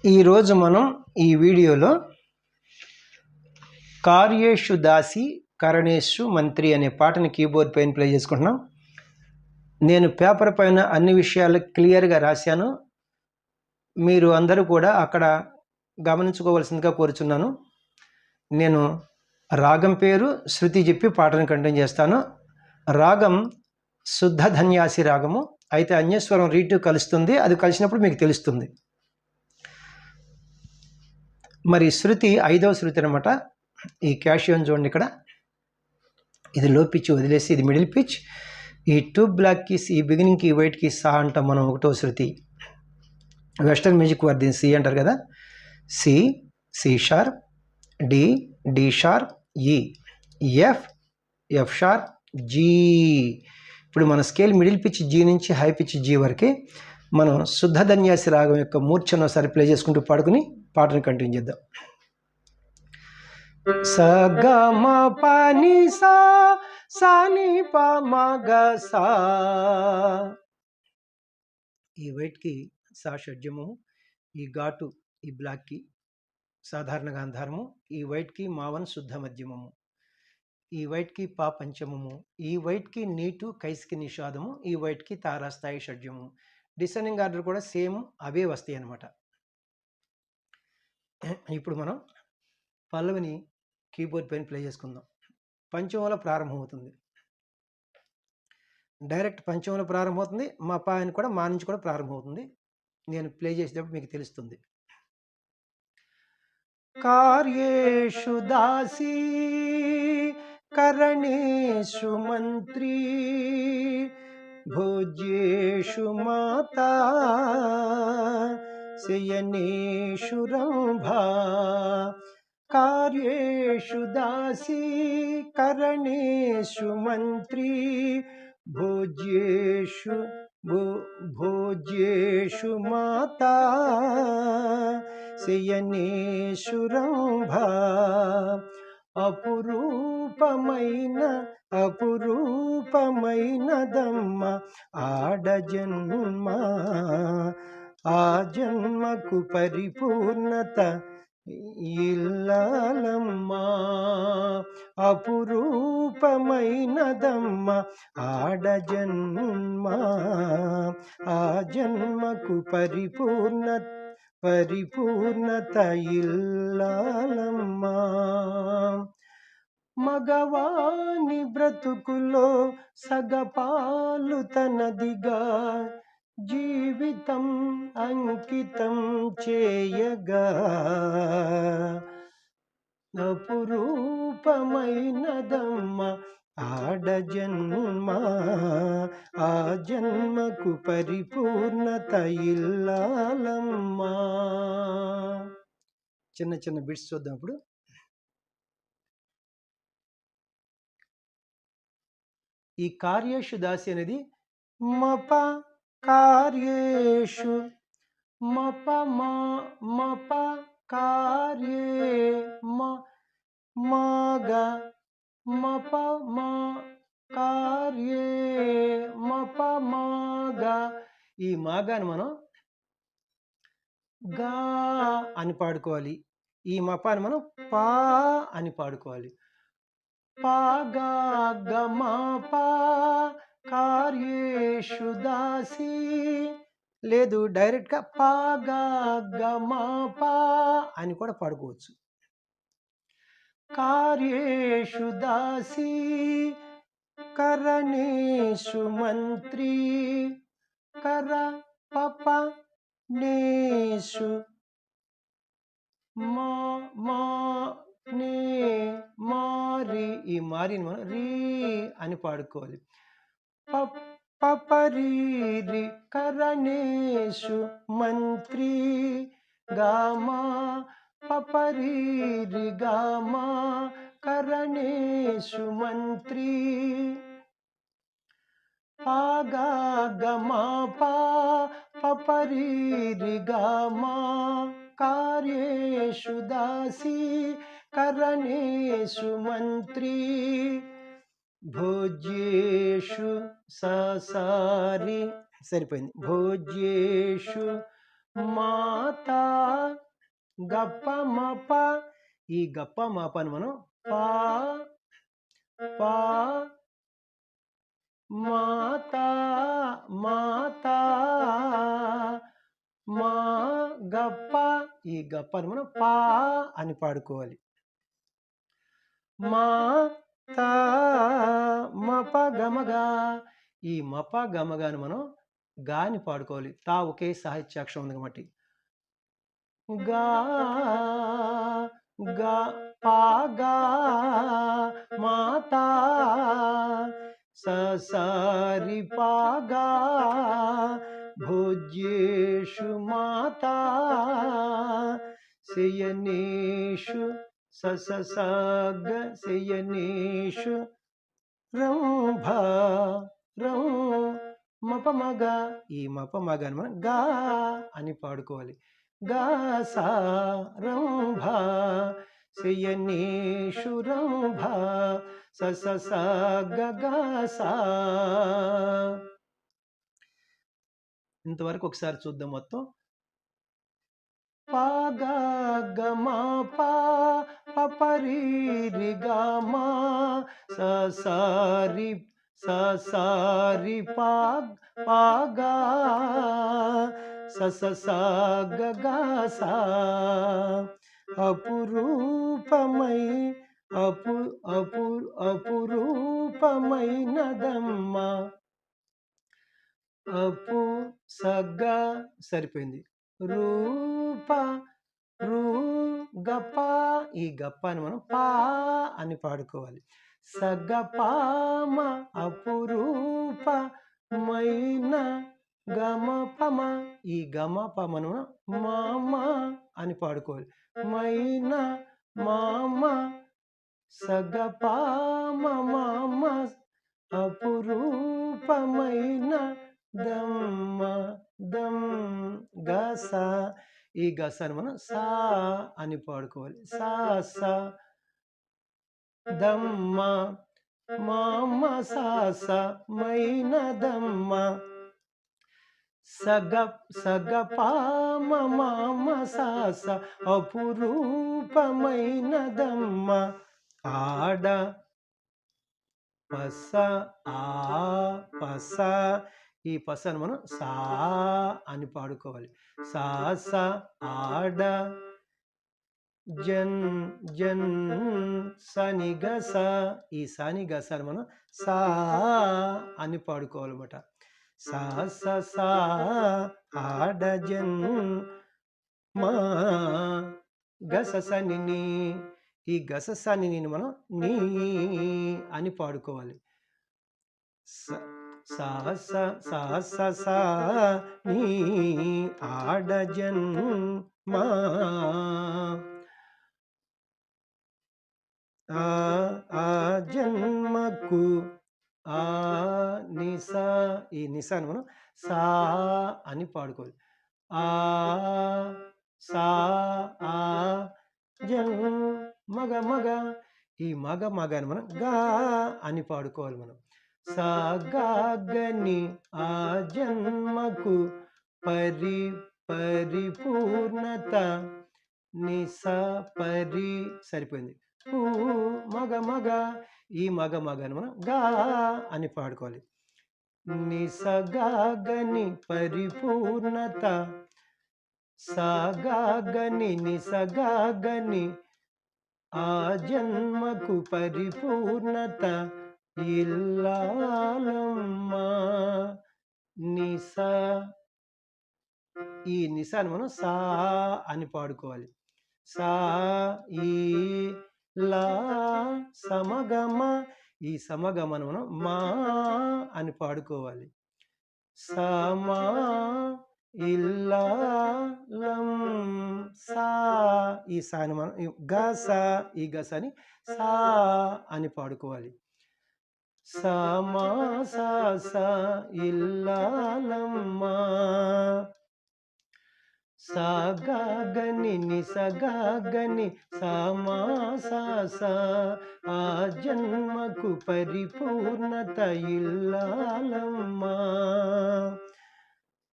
ఈరోజు మనం ఈ వీడియోలో కార్యేషు దాసి కరణేషు మంత్రి అనే పాటని కీబోర్డ్ పైన ప్లే చేసుకుంటున్నాం. నేను పేపర్ పైన అన్ని విషయాలు క్లియర్గా రాశాను. మీరు అందరూ కూడా అక్కడ గమనించుకోవాల్సిందిగా కోరుచున్నాను. నేను రాగం పేరు శృతి చెప్పి పాటను కంటిన్యూ చేస్తాను. రాగం శుద్ధ ధన్యాసి రాగము, అయితే అన్యస్వరం రీటు కలుస్తుంది. అది కలిసినప్పుడు మీకు తెలుస్తుంది. మరి శృతి 5వ శృతి అనమాట. ఈ క్యాషియోన్ చూడండి, ఇక్కడ ఇది లో పిచ్ వదిలేసి ఇది మిడిల్ పిచ్. ఈ 2 బ్లాక్ కీస్, ఈ బిగినింగ్కి ఈ వైట్కి సా అంటాం మనం. 1వ శృతి వెస్టర్న్ మ్యూజిక్ వారు దీన్ని సి అంటారు కదా. C, C sharp, D, D sharp, E, F, F sharp, G. ఇప్పుడు మన స్కేల్ మిడిల్ పిచ్ జీ నుంచి హై పిచ్ జీ వరకు మనం శుద్ధ ధన్యాసి రాగం యొక్క మూర్ఛను ఒకసారి ప్లే చేసుకుంటూ పాడుకుని పాటను కంటిన్యూ చేద్దాం. స గ మ ప ని సా, సా ని ప మ గ సా. ఈ వైట్కి సా షడ్జము, ఈ ఘాటు ఈ బ్లాక్కి సాధారణ గాంధారము, ఈ వైట్కి మావన్ శుద్ధ మధ్యమము, ఈ వైట్కి పా పంచమము, ఈ వైట్కి నీటు కైస్కి నిషాదము, ఈ వైట్కి తారాస్థాయి షడ్జము. డిసెండింగ్ ఆర్డర్ కూడా సేమ్ అవే వస్తాయి అన్నమాట. ఇప్పుడు మనం పల్లవిని కీబోర్డ్ పైన ప్లే చేసుకుందాం. పంచమంలో ప్రారంభమవుతుంది, డైరెక్ట్ పంచమంలో ప్రారంభమవుతుంది. మా పా అని కూడా మా నుంచి కూడా ప్రారంభమవుతుంది. నేను ప్లే చేసేటప్పుడు మీకు తెలుస్తుంది. కార్యేషు దాసి కరణేషు మంత్రి, భోజ్యేషు మాతా శయనేషు రంభా. కార్యేషు దాసి కరణేషు మంత్రి, భోజ్యేషు మాతా శయనేషు రంభా. అపురూపమైనదమ్మ ఆడజన్మ, ఆ జన్మకు పరిపూర్ణత ఇల్లాలమ్మ. అపురూపమైనదమ్మ ఆడజన్మ, ఆ జన్మకు పరిపూర్ణత ఇల్లాలమ్మ. మగవాని బ్రతుకులో సగపాలు తనదిగా జీవితం అంకితం చేయగా. అపురూపమైనదమ్మ ఆడజన్మ, ఆ జన్మకు పరిపూర్ణత ఇల్లాలమ్మ. చిన్న చిన్న బిట్స్ చూద్దాం ఇప్పుడు. ఈ కార్యేషు దాసి అనేది మప కార్యేషు, మప మప కార్యే మగ, మప మా కార్యే మప మాగ. ఈ మాగాని మనం గా అని పాడుకోవాలి. ఈ మపాని మనం పా అని పాడుకోవాలి. పాగా గమా పా కార్యేషు దాసి. లేదు, డైరెక్ట్గా పాగా గమా పా అని కూడా పాడుకోవచ్చు. కార్యేషు దాసి కరణేషు మంత్రి, కర పప నేషు మా నేషు ఈ మారిని మనం రీ అని పాడుకోవాలి. పపరి రి కరణేషు మంత్రి గామా పపరి రి గామా కరణేషు మంత్రి పాగా గమా పా పపరి రి గామా కార్యేషు దాసి కరణేషు మంత్రి భోజ్యేషు ససారి సరిపోయింది. భోజ్యేషు మాతా గప్ప మప ఈ గప్ప మాపని మనం పా పా మాతా మాతా మా గప్ప ఈ గప్పని మనం పా అని పాడుకోవాలి. మా తా మప గమగా ఈ మప గమగాని మనం గాని పాడుకోవాలి. తా ఒకే సాహిత్యాక్షరం ఉంది కాబట్టి గా గా పాగా మాతా ససారి పాగా భోజ్యేషు మాతా శయనేషు సససాగ శయనేషు రంభ రం మపమగ ఈ మపమగని మనం గా అని పాడుకోవాలి. గా సా రంభ శయనేషు రంభ సససాగ గా సా. ఇంతవరకు ఒకసారి చూద్దాం మొత్తం. పాగా గమా పా పపరి రి గామా ససారి ససారి పాగా సససాగ గా సా అపురూపమై అపురూపమైనదమ్మ అపు సగ సరిపోయింది. రూప రూ గప ఈ గప్పని మనం పా అని పాడుకోవాలి. సగపామ అపురూప మైన గమపమ ఈ గమపమను మామ అని పాడుకోవాలి. మైన మామ సగపామ మామ అపురూపమైన దమ్మ దమ్ గస ఈ గసని మనం సా అని పాడుకోవాలి. సా సా దమ్మ మామ సాస మైన దమ్మ సగపామ మామ సాస అపురూపమైన దమ్మ ఆడ పస ఆ పస ఈ పసను మనం సా అని పాడుకోవాలి. సా సా ఆడ జన్ జన్ సని గస ఈ సని గసని మనం సా అని పాడుకోవాలన్నమాట. సా సా ఆడ జన్ మా గస సని ఈ గస సని మనం నీ అని పాడుకోవాలి. సా సా నీ ఆడ జన్మా ఆ జన్మకు ఆ నిసా ఈ నిసాని మనం సా అని పాడుకోవాలి. ఆ సా ఆ మగ మగ ఈ మగ మగని మనం గా అని పాడుకోవాలి. మనం సా గా గని ఆ జన్మకు పరిపూర్ణత నిస పరి సరిపోయింది. మగ మగ ఈ మగ మగని మనం గా అని పాడుకోవాలి. నిసగాగని పరిపూర్ణత సాగాగని నిసగాగని ఆ జన్మకు పరిపూర్ణత ఇల్లాలమ్మ నిస ఈ నిసాని మనం సా అని పాడుకోవాలి. సా ఈ లా సమగమ. ఈ సమగమను మనం మా అని పాడుకోవాలి. సమా ఇల్లాలం సా. ఈ సాని మనం గస, ఈ గసని సా అని పాడుకోవాలి. సమా సా సా ఇల్లాలమ్మ. సాగాగని నిసగాగని సమా సా సా. ఆ జన్మకు పరిపూర్ణత ఇల్లాలమ్మ.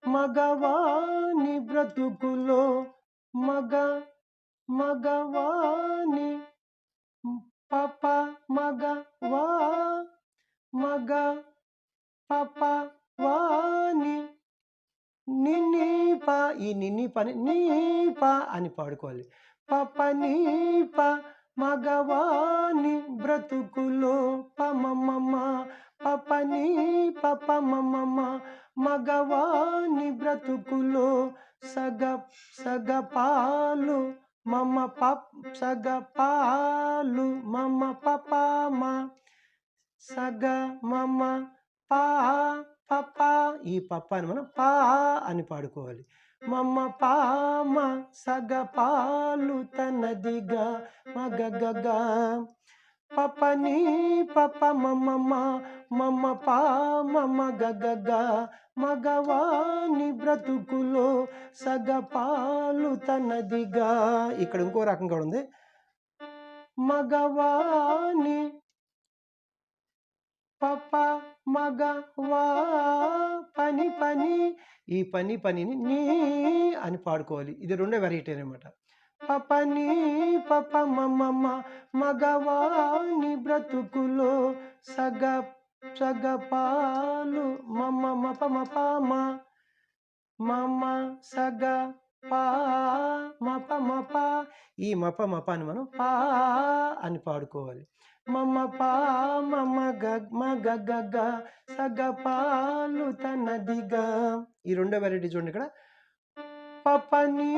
మగవాని బ్రతుకులో మగవాని పప మగవా మగ పప వాని నిన్నీప. ఈ నిన్నీపని నీప అని పాడుకోవాలి. పప నీప మగవాని బ్రతుకులో పమమ్మ. పప నీ పప మమ్మ మగవాని బ్రతుకులో సగపాలు మమ్మ సగపాలు మమ్మ పపమ సగ మమ్మ పా పప. ఈ పప్ప అని మనం పా అని పాడుకోవాలి. మమ్మ పామ సగపాలు తనదిగా మగగగా. పప నీ పప మమ్మ మమ్మ పామ మగగగా. మగవాని బ్రతుకులో సగపాలు తనదిగా. ఇక్కడ ఇంకో రకం కూడా ఉంది. మగవాని పప మగవా పని పని. ఈ పనిని నీ అని పాడుకోవాలి. ఇది రెండో వెరైటీ అనమాట. పపని పప మమ్మ మగవాని బ్రతుకులో సగపాలు మమ్మ మప మపమ మమ్మ సగ పా మప మప. ఈ మప మప అని మనం పా అని పాడుకోవాలి. మమ్మ పా మమ్మ గగ సగపాలు తనదిగా. ఈ రెండో వెరైటీ చూడండి. ఇక్కడ పపని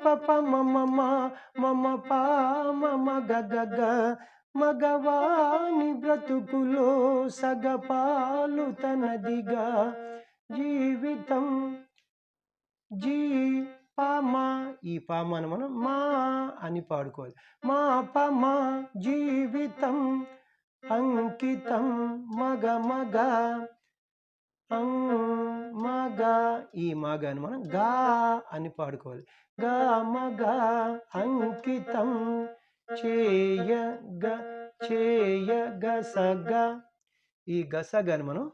పప మమ్మ మమ్మ పా మమ్మ గగ. మగవాని బ్రతుకులో సగపాలు తనదిగా. జీవితం జీ పామా. ఈ పామాను మనం మా అని పాడుకోవాలి. మా పమ జీవితం అంకితం మగ మగ మగ. ఈ మగని మనం గా అని పాడుకోవాలి. గా మగ అంకితం చేయ గసగ. ఈ గసగని మనం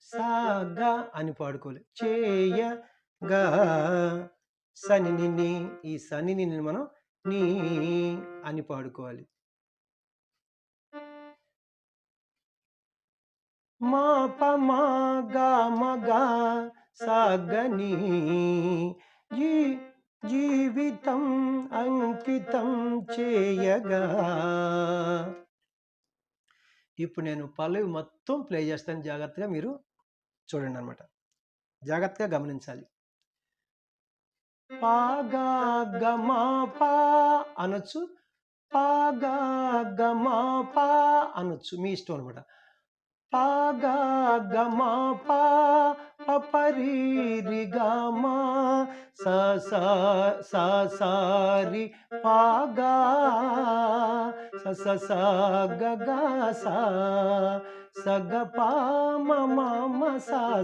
సాగా అని పాడుకోవాలి. చేయగా సనిని. ఈ సనిని మనం నీ అని పాడుకోవాలి. మా పమా గా మగా సాగని. జీవితం అంకితం చేయగా. ఇప్పుడు నేను పల్లవి మొత్తం ప్లే చేస్తాను. జాగ్రత్తగా మీరు చూడండి అన్నమాట. జాగ్రత్తగా గమనించాలి. పాగా గమా పా అనొచ్చు, పాగా గమా పా అనొచ్చు, మీ ఇష్టం అనమాట. పాగా గమా పా పపరి గమా సారి పాగా స గగా సగ పా మమ సా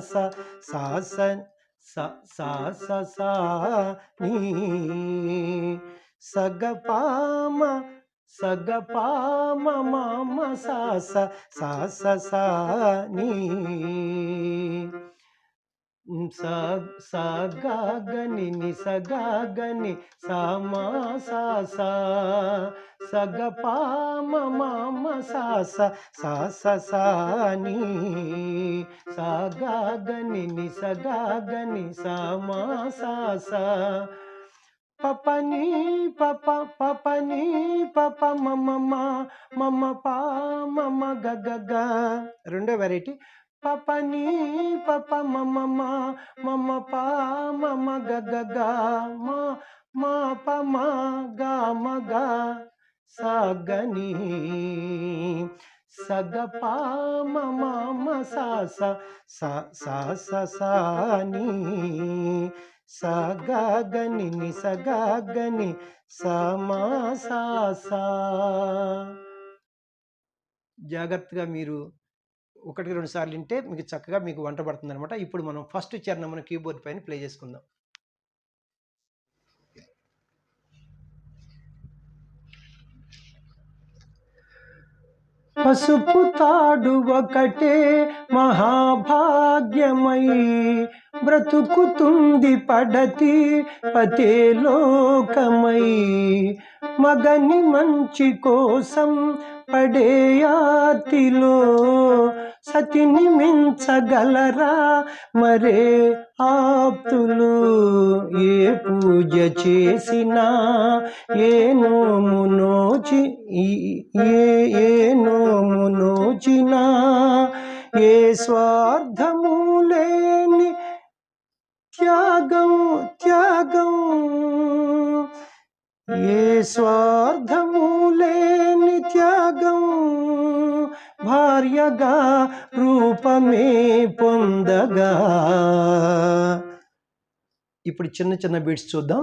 సా నీ సగపామ మమ సా నీ సగాగని నిసగాగని సమా సా సగపామ మమ సా నీ సగాగని నిసగాగని సమా సా. పపని పప మమ్మ పా మమ్మ గగ. రెండో వెరైటీ. పపని పప మమ్మ పా మమ్మ గగ. మా పమ గా మగ సాగని సగ పామ మామ సా సాని సగని సగని సమా సా. జాగ్రత్తగా మీరు 1-2 సార్లు వింటే మీకు చక్కగా మీకు వంట పడుతుంది అనమాట. ఇప్పుడు మనం ఫస్ట్ చరణం మన కీబోర్డ్ పైన ప్లే చేసుకుందాం. పసుపు తాడు ఒకటే మహాభాగ్యమై బ్రతుకుతుంది పడతి పతే లోకమై. మగని మంచి కోసం పడేయాతిలో సతిని మించగలరా మరే ఆప్తులు. ఏ పూజ చేసినా ఏ నోము నోచినా ఏ స్వార్థము లేని త్యాగం ఏ స్వార్థము లేని త్యాగం భార్యగా రూపమే పొందగా. ఇప్పుడు చిన్న చిన్న బీట్స్ చూద్దాం.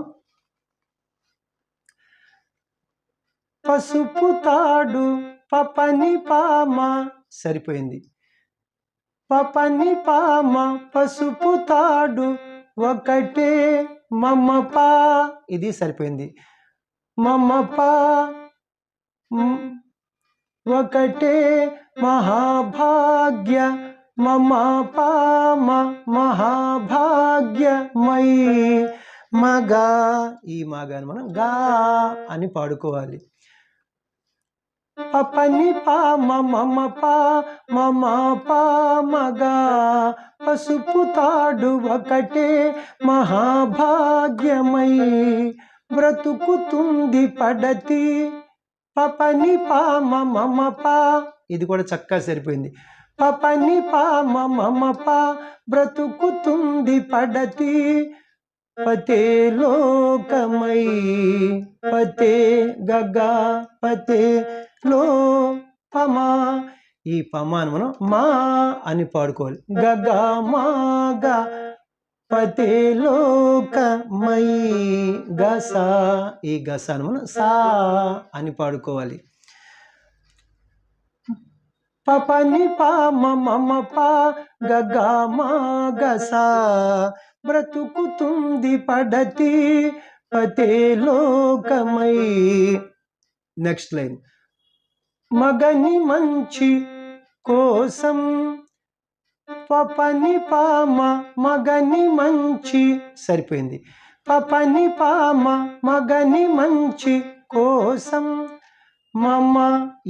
పసుపు తాడు పపని పామ సరిపోయింది. పపని పామ పసుపు తాడు ఒకటే మమపా ఇది సరిపోయింది. మమపా ఒకటే మహాభాగ్య మమ పామ మహాభాగ్యమై. మగా ఈ మగాని మనం గా అని పాడుకోవాలి. పపని పామ మమ పా మమ పామగా పసుపు తాడు ఒకటే మహాభాగ్యమై బ్రతుకుతుంది పడతి పపని పామ మమ పా ఇది కూడా చక్కగా సరిపోయింది. పపని పామ మమ పా బ్రతుకుతుంది పడతి పతే లోకమై. పతే గగా పతే లో పమా ఈ పమాను మనం మా అని పాడుకోవాలి. గగా మాగా పతే లోకమై గసా ఈ గసాను మనం సా అని పాడుకోవాలి. పపని పామ మమ పా గగా మా గసా బ్రతుకుతుంది పడతి పతే లోకమై. Next line. మగని మంచి కోసం పపని పామ మగని మంచి సరిపోయింది. పపని పామ మగని మంచి కోసం మమ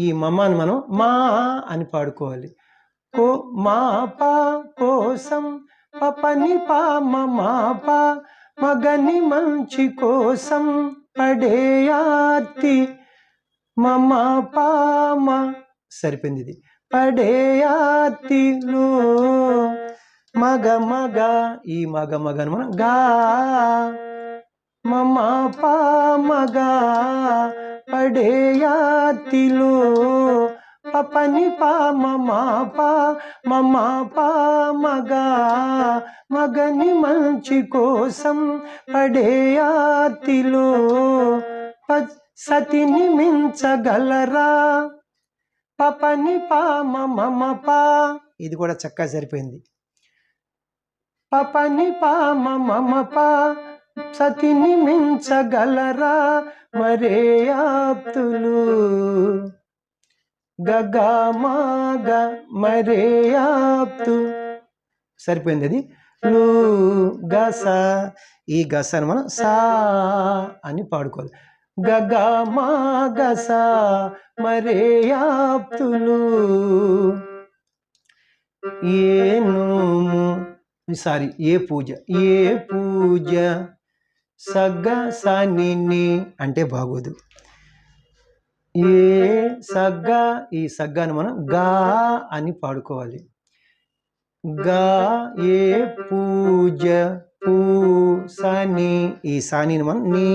ఈ మమ్మని మనం మా అని పాడుకోవాలి. మా పా కోసం పపని పామ మా పా మగని మంచి కోసం పడేయాతి మమ పామ సరిపోయింది. ఇది పడేయాతిలో మగ మగ ఈ మగ మగను మనం గా మమ పామగా పడేయాతిలో పపని పామ మా పా మమ పామగా మగని మంచి కోసం పడేయాతిలో సతిని మించగలరా పపని పామ మమ పా ఇది కూడా చక్కగా సరిపోయింది. పపని పామ మమ పా సతిని మించగలరా మరే ఆప్తులు. గగా మాగ మరే ఆప్తు సరిపోయింది. అది లు గస ఈ గసను మనం సా అని పాడుకోవాలి. గగా మా గస మరే ఆప్తులు. ఏ నోము సారీ ఏ పూజ సగ్గ సని అంటే బాగోదు. ఏ సగ్గ ఈ సగ్గాను మనం గా అని పాడుకోవాలి. గా ఏ పూజ పూ సని ఈ సానిని మనం నీ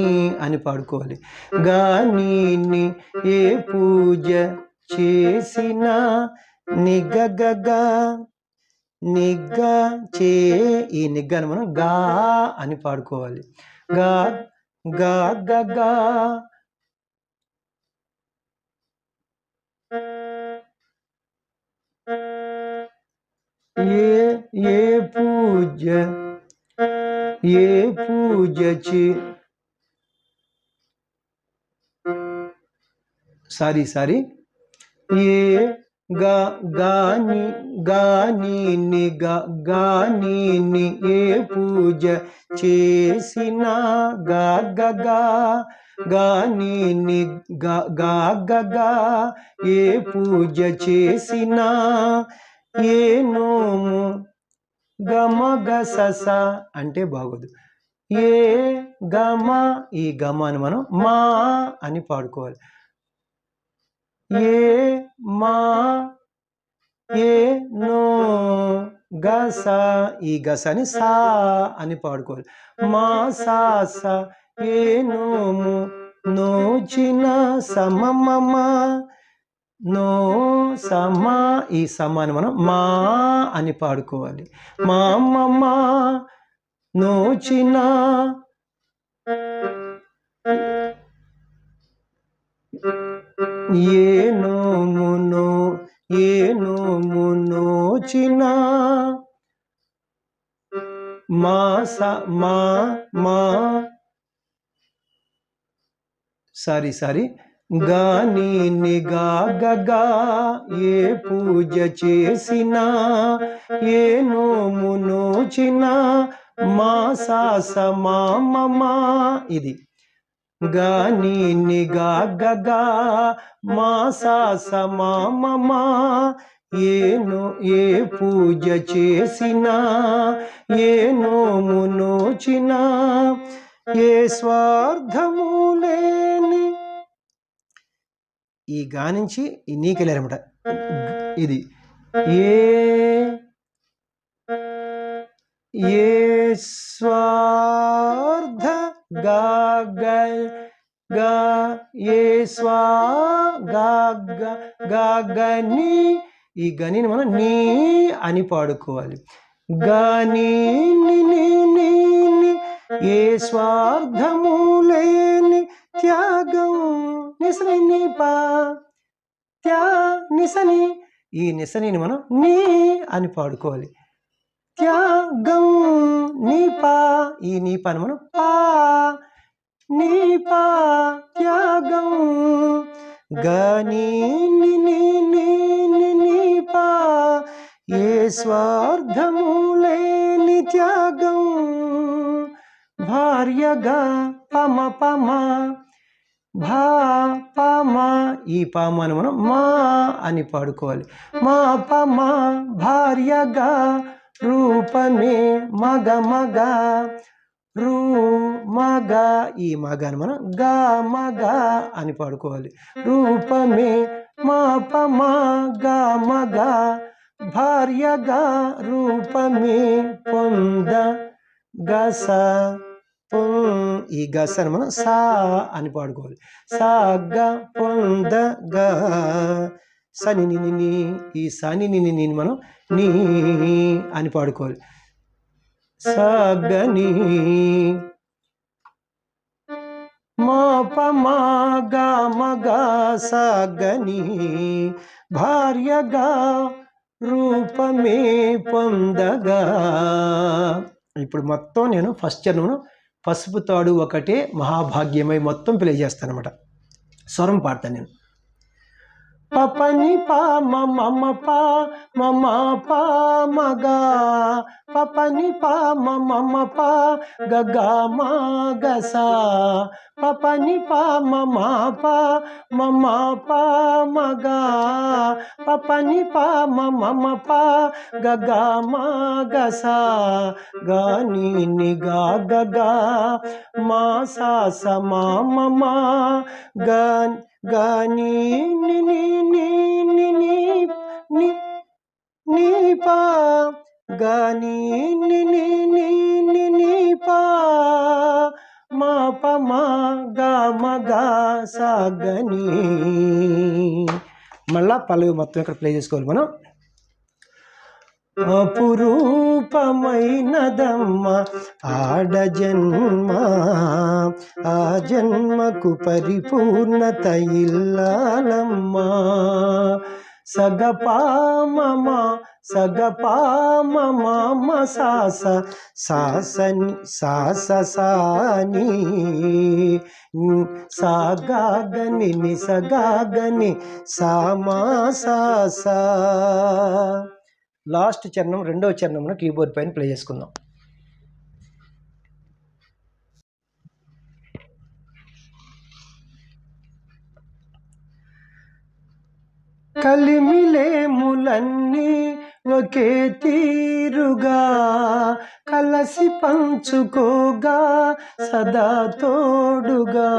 అని పాడుకోవాలి. గా నీ ని ఏ పూజ చేసిన నిగగగా నిగ్గ చే ఈ నిగ్గను మనం గా అని పాడుకోవాలి. గా గా గగా ఏ పూజ చే సారీ ఏ గాని ఏ పూజ చేసిన గగగా గాని గగగా ఏ పూజ చేసిన ఏ నోము గమగసస అంటే బాగోదు. ఏ గమ ఈ గమాని మనం మా అని పాడుకోవాలి. ఏ మా ఏ నో గస ఈ గసని సా అని పాడుకోవాలి. మా సా స ఏ నోము నోచిన సమమమ నో సమ ఈ సమాని మనం మా అని పాడుకోవాలి. మా మమ నోచిన ఏ నోము నోచిన మా స మా సారీ గాని గగా ఏ పూజ చేసిన ఏ నోము నోచిన మా సా స మా మమ ఇది గాని గగా మా సా స మా మమ ఏ పూజ చేసిన ఏ నోము నోచిన ఏ స్వార్థము లేని ఈ గా నుంచి ఈ నీకెళ్ళారన్నమాట. ఇది ఏ స్వార్థ ఏ గని ఈ గనిని మనం నీ అని పాడుకోవాలి. గని ఏ స్వార్థము లేని త్యాగం నిసని పా నిసని ఈ నిసనిని మనం నీ అని పాడుకోవాలి. త్యాగం నీపా ఈ నీపాని మనం పా నీపా త్యాగం గని నీపా ఏ స్వార్థము లేని త్యాగం భార్యగా పమ పమ పామ ఈ పామను మనం మా అని పాడుకోవాలి. మా పమ భార్యగా రూపమే మగ మగ ఈ మగాను మనం గా మగ అని పాడుకోవాలి. రూపమే మా పమ గా మగ భార్యగా రూపమే పొంద గస ఈ గసను మనం సా అని పాడుకోవాలి. సా గ పొంద గ సని ని ఈ సని ని మనం నీ అని పాడుకోవాలి. సగని మా పమా గా మగా సగని భార్యగా రూపమే పొందగా. ఇప్పుడు మొత్తం నేను ఫస్ట్ చరణమును పసుపు తాడు ఒకటే మహాభాగ్యమై మొత్తం ప్లే చేస్తాను అనమాట. స్వరం పాడతాను నేను. పపని పా మమ పా మమ పా మగా పపని పా మమ పా గగా మా గసా పపని పా మమ పా మమ పా మగా పపని పా మమ పా గగా మా గసా గాని ని గా గగా మా సా స మా మమ గాని ని ని ని ని ని ని పా గాని ని ని ని ని ని పా మా ప మా గా మ గా సా గని. మళ్ళా పల్లవి మొత్తం ఇక్కడ ప్లే చేసుకోవాలి మనం. అపురూపమైనదమ్మ ఆడ జన్మ, ఆ జన్మకు పరిపూర్ణత ఇల్లాలమ్మ. సగపామమ సగపామమ సాస సాసని సాస సాని సాగాగని నిసగాగని సామా సాసా. లాస్ట్ చరణం రెండవ చరణంలో కీబోర్డ్ పైన ప్లే చేసుకుందాం. కలిమిలేములన్నీ ఒకే తీరుగా కలసి పంచుకోగా సదా తోడుగా,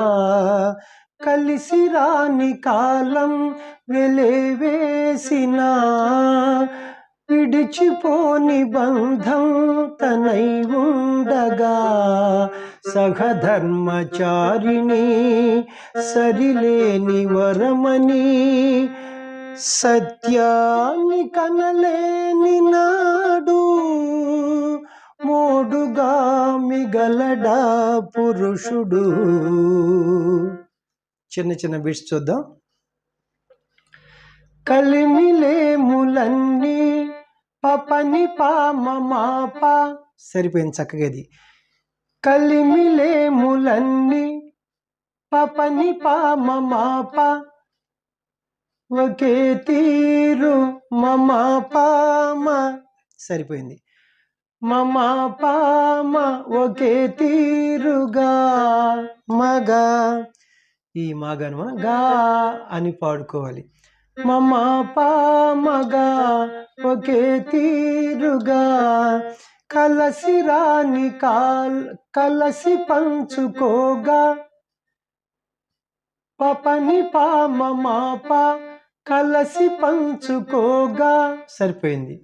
కలిసి రాని కాలం వెలేవేసిన విడిచిపోని బంధం తనై ఉండగా, సహధర్మచారిణి సరిలేని వరమని సత్యాన్ని కనలేని నాడు మోడుగా మిగలడా పురుషుడు. చిన్న చిన్న బిట్స్ చూద్దాం. కలిమిలేములన్నీ పపని పామ మాప, సరిపోయింది చక్కగా ఇది. కలిమిలేములన్నీ పపని పామ మాప ఒకే తీరు మమ పామ, సరిపోయింది. మమ పామ ఒకే తీరుగా మగా, ఈ మాగాను మనం గా అని పాడుకోవాలి. మమ పామగా ఒకే తీరుగా, కలసి రాని కలసి పంచుకోగా పపని పామ మాప కలసి పంచుకోగా, సరిపోయింది.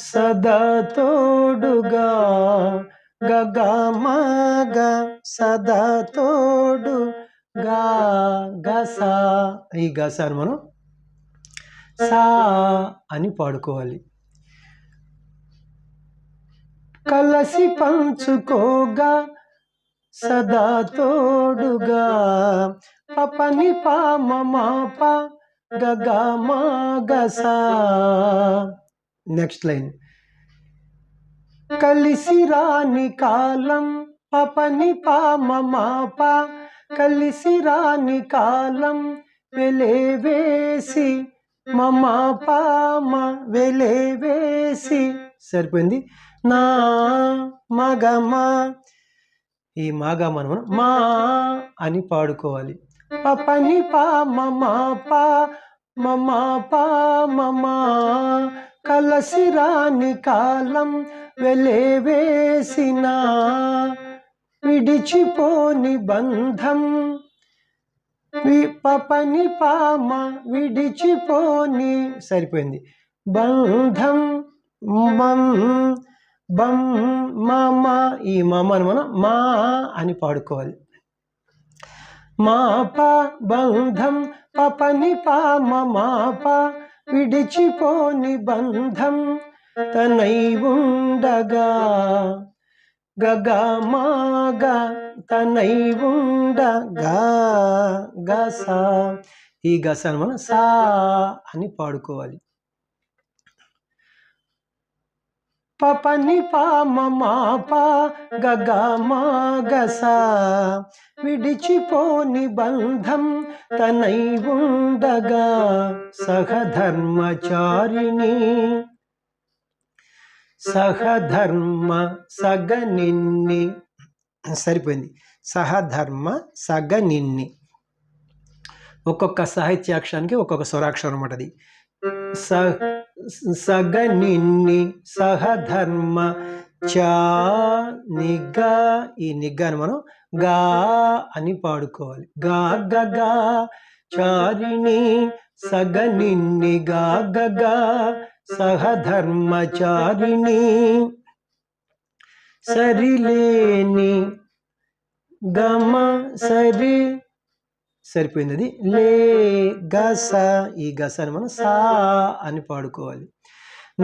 సదా తోడుగా గగమగా సదా తోడు గా గసా, ఈ గసాను మనం సా అని పాడుకోవాలి. కలసి పంచుకోగా సదా తోడుగా పపని పామ మాప గగమా గసా. Next line. కలిసి రాని కాలం పపని పామ మాప, కలిసి రాని కాలం వెలేవేసి మమ పామ వెలేవేసి, సరిపోయింది. నా మగమా, ఈ మాగా మనం మా అని పాడుకోవాలి. పపని పామ మాప మమ పామ, కలసి రాని కాలం వెలేవేసిన విడిచిపోని బంధం, పపని పామ విడిచిపోని, సరిపోయింది. బంధం బం బం మమ, ఈ మమను మనం మా అని పాడుకోవాలి. మాప బంధం పపని పామ మాప విడిచిపోని బంధం తనై ఉండగా, గగమాగా తనై ఉండగా గసా, ఈ గసాను మనం సా అని పాడుకోవాలి. పపని పామ మాప గగమా గసా విడిచిపోని బంధం తనై ఉండగా, సహధర్మచారిణి సహధర్మ సగనిన్ని, సరిపోయింది. సహధర్మ సగనిన్ని, ఒక్కొక్క సాహిత్యాక్షరానికి ఒక్కొక్క స్వరాక్షరం అన్నమాట. అది సగనిన్ని సహధర్మ చా నిగ్గా, ఈ నిగ్గాను మనం గా అని పాడుకోవాలి. గా గగా చారిణి సగనిన్ని గా గగా సహధర్మచారిణి సరిలేని గమ సరి సరిపోయింది. అది లే గస, ఈ గసని మనం సా అని పాడుకోవాలి.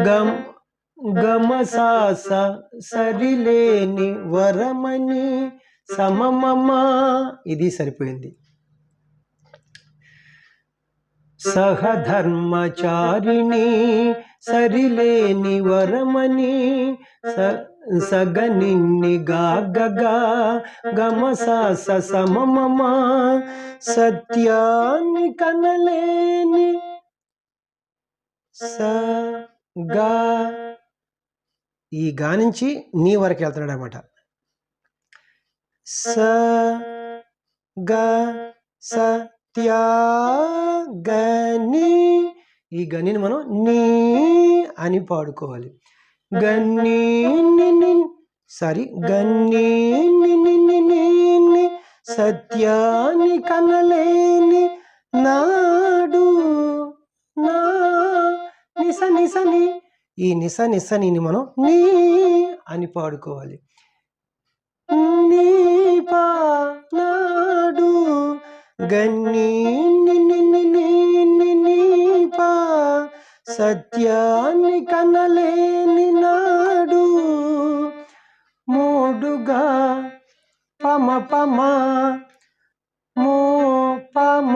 గమ గమ సాస సరిలేని వరమని సమమమ, ఇది సరిపోయింది. సహధర్మచారిణి సరిలేని వరమని సగనిన్ని గాగగా గమ సాస సమమమ సత్యాన్ని కనలేని స గా, ఈ గా నుంచి నీ వరకు వెళ్తున్నాడు అనమాట. స గా సత్యాగని, ఈ గనిని మనం నీ అని పాడుకోవాలి. గన్ని సారీ గన్ని సత్యాన్ని కనలేని నాడు నా నిస నిసని, ఈ నిస నిసని మనం నీ అని పాడుకోవాలి. నీ పా నాడు గన్ని పా సత్యాన్ని కనలేని నాడు మూడుగా పమ పమ మో పమ,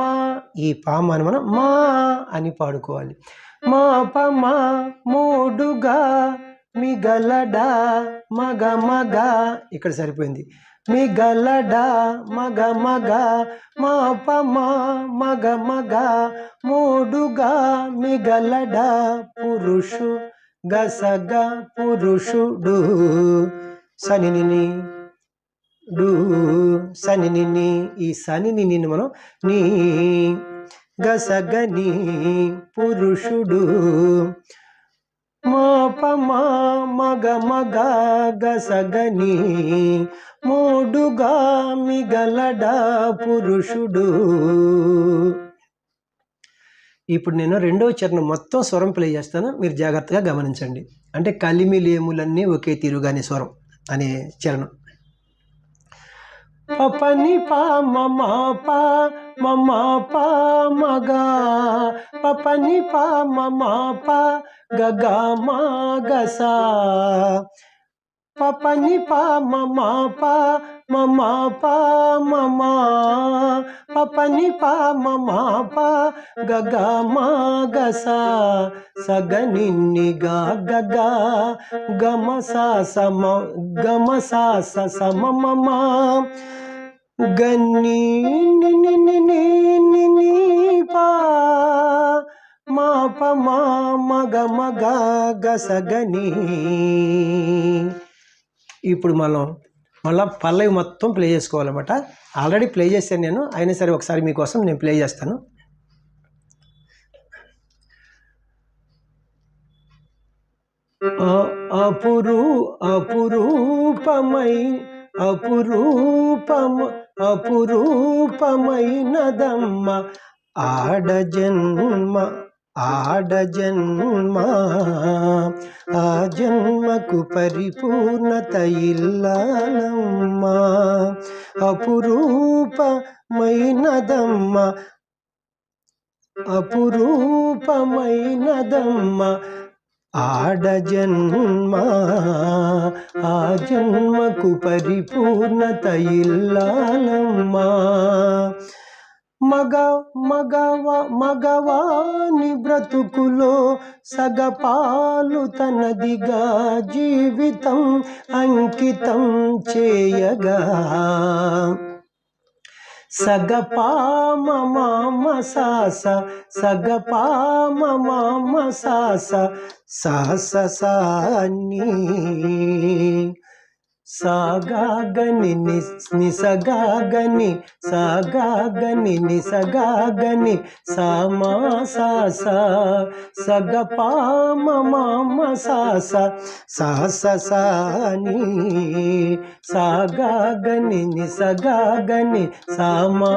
ఈ పామని మనం మా అని పాడుకోవాలి. మా పమ మూడుగా మిగలడా మగ మగ, ఇక్కడ సరిపోయింది. మిగలడా మగ మగ మా పమ మగ మగ మూడుగా మిగలడా పురుషు గసగ పురుషుడు సనిని డు సనిని, ఈ సనిని మనం నీ గసగని పురుషుడు మా పమా మగ మగ గసగని మూడుగా మిగలడా పురుషుడు. ఇప్పుడు నేను రెండవ చరణం మొత్తం స్వరం ప్లే చేస్తాను, మీరు జాగ్రత్తగా గమనించండి. అంటే కలిమిలేములన్నీ ఒకే తీరుగానే స్వరం అనే చరణం. పపని పా మమా పా మమా పా మగా పపని పా మమా పా గగా మా గసా పపని పా మమా పా మమా పా మమా పపని పా మమా పా గగా మా గసా సగనిన్ని గా గగా గమ సా సమ గమ సా సమమమా గన్ని పా మా పమా మగ మగ గసగని. ఇప్పుడు మళ్ళీ పల్లవి మొత్తం ప్లే చేసుకోవాలన్నమాట. ఆల్రెడీ ప్లే చేశాను నేను, అయినా సరే ఒకసారి మీకోసం నేను ప్లే చేస్తాను. అపురూపమైనదమ్మ ఆడజన్మ ఆ జన్మకు పరిపూర్ణత ఇల్లాలమ్మ. అపురూపమైనదమ్మ ఆడజన్మ ఆ జన్మకు పరిపూర్ణత ఇల్లాలమ్మా. మగవాని బ్రతుకులో సగపాలు తనదిగా జీవితం అంకితం చేయగా సగపామ మామ సాస సగపామ మామ సాస సాస సాని సాగాగని నిసగాగని సాగాగని నిసగాగని సామా సాస సగపామ మామ సాస సాస సాని సాగాగని నిసగాగని సామా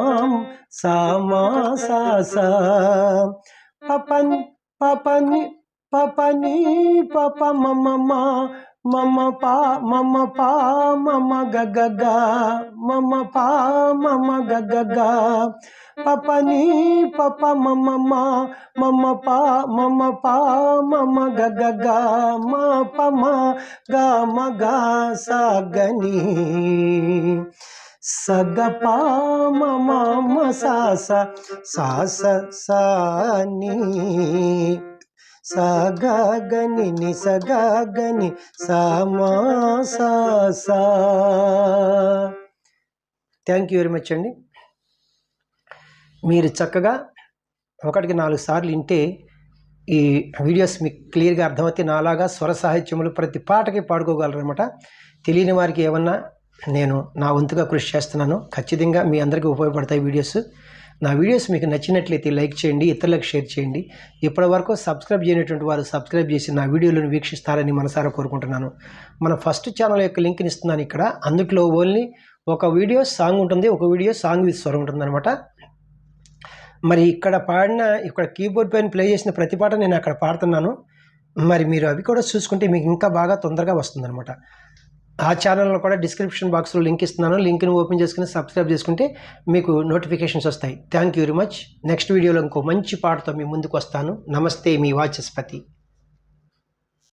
సాస పపని పపని పప మమ మా మమ పా మమ గగ మమ పా మమ గగ పపని పప మమ మా మమ పా మమ గగ మా పమ గ మగ సగని సగ పా మమ సాస సాస సాని సగని ని సగని సమా సా. థ్యాంక్ యూ వెరీ మచ్ అండి. మీరు చక్కగా 1-4 సార్లు వింటే ఈ వీడియోస్ మీకు క్లియర్గా అర్థమవుతాయి. నాలాగా స్వర సాహిత్యములు ప్రతి పాటకి పాడుకోగలరు అనమాట. తెలియని వారికి ఏమన్నా నేను నా వంతుగా కృషి చేస్తున్నాను. ఖచ్చితంగా మీ అందరికీ ఉపయోగపడతాయి వీడియోస్. నా వీడియోస్ మీకు నచ్చినట్లయితే లైక్ చేయండి, ఇతరులకు షేర్ చేయండి. ఇప్పటివరకు సబ్స్క్రైబ్ చేయనటువంటి వారు సబ్స్క్రైబ్ చేసి నా వీడియోలను వీక్షిస్తారని మనసారా కోరుకుంటున్నాను. మన ఫస్ట్ ఛానల్ యొక్క లింక్ని ఇస్తున్నాను ఇక్కడ. అందులో ఓన్లీ ఒక వీడియో సాంగ్ ఉంటుంది, ఒక వీడియో సాంగ్ విత్ స్వరం ఉంటుంది అనమాట. మరి ఇక్కడ కీబోర్డ్ పైన ప్లే చేసిన ప్రతి పాట నేను అక్కడ పాడుతున్నాను. మరి మీరు అవి కూడా చూసుకుంటే మీకు ఇంకా బాగా తొందరగా వస్తుందన్నమాట. ఆ ఛానల్లో కూడా డిస్క్రిప్షన్ బాక్స్లో లింక్ ఇస్తున్నాను. లింక్ని ఓపెన్ చేసుకుని సబ్స్క్రైబ్ చేసుకుంటే మీకు నోటిఫికేషన్స్ వస్తాయి. Thank you very much. Next వీడియోలో ఇంకో మంచి పాటతో మీ ముందుకు వస్తాను. నమస్తే, మీ వాచస్పతి.